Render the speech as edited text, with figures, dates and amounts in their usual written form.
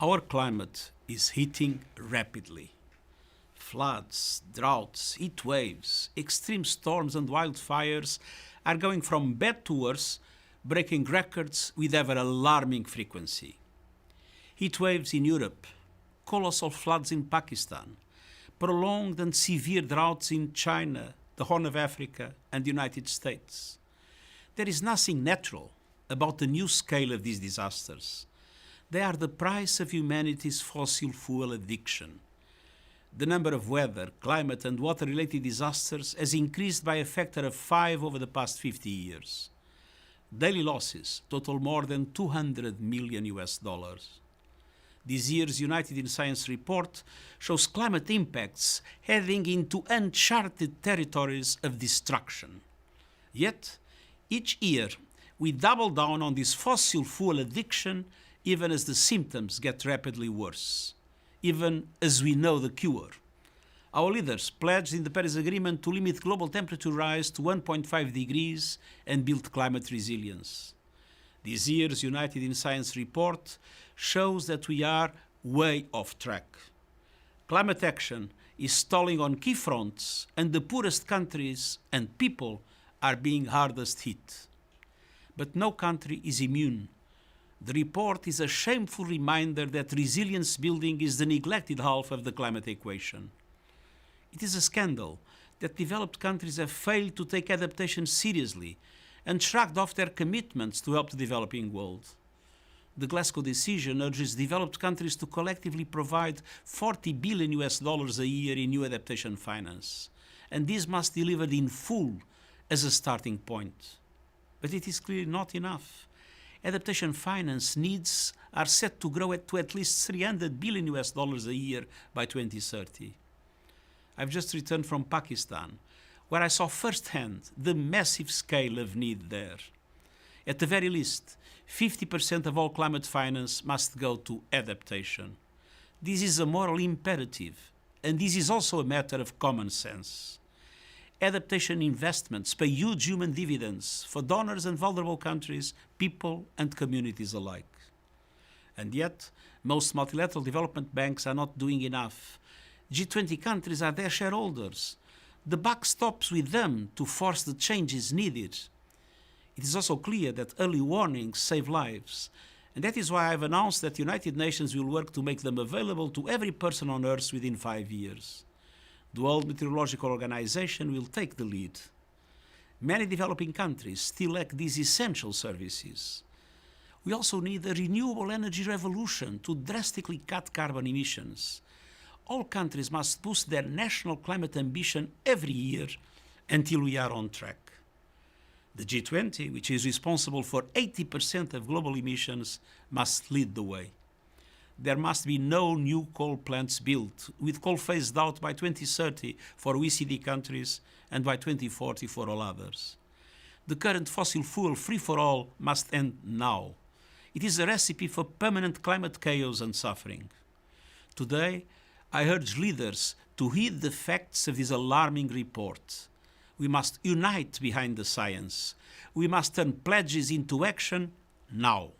Our climate is heating rapidly. Floods, droughts, heat waves, extreme storms and wildfires are going from bad to worse, breaking records with ever alarming frequency. Heat waves in Europe, colossal floods in Pakistan, prolonged and severe droughts in China, the Horn of Africa and the United States. There is nothing natural about the new scale of these disasters. They are the price of humanity's fossil fuel addiction. The number of weather, climate and water-related disasters has increased by a factor of 5 over the past 50 years. Daily losses total more than 200 million US dollars. This year's United in Science report shows climate impacts heading into uncharted territories of destruction. Yet, each year, we double down on this fossil fuel addiction even as the symptoms get rapidly worse, even as we know the cure. Our leaders pledged in the Paris Agreement to limit global temperature rise to 1.5 degrees and build climate resilience. This year's United in Science report shows that we are way off track. Climate action is stalling on key fronts, and the poorest countries and people are being hardest hit. But no country is immune. The report is a shameful reminder that resilience building is the neglected half of the climate equation. It is a scandal that developed countries have failed to take adaptation seriously and shrugged off their commitments to help the developing world. The Glasgow decision urges developed countries to collectively provide 40 billion US dollars a year in new adaptation finance, and this must be delivered in full as a starting point. But it is clearly not enough. Adaptation finance needs are set to grow to at least 300 billion US dollars a year by 2030. I've just returned from Pakistan, where I saw firsthand the massive scale of need there. At the very least, 50% of all climate finance must go to adaptation. This is a moral imperative, and this is also a matter of common sense. Adaptation investments pay huge human dividends for donors and vulnerable countries, people and communities alike. And yet, most multilateral development banks are not doing enough. G20 countries are their shareholders. The buck stops with them to force the changes needed. It is also clear that early warnings save lives, and that is why I've announced that the United Nations will work to make them available to every person on Earth within 5 years. The World Meteorological Organization will take the lead. Many developing countries still lack these essential services. We also need a renewable energy revolution to drastically cut carbon emissions. All countries must boost their national climate ambition every year until we are on track. The G20, which is responsible for 80% of global emissions, must lead the way. There must be no new coal plants built, with coal phased out by 2030 for OECD countries and by 2040 for all others. The current fossil fuel free-for-all must end now. It is a recipe for permanent climate chaos and suffering. Today, I urge leaders to heed the facts of this alarming report. We must unite behind the science. We must turn pledges into action now.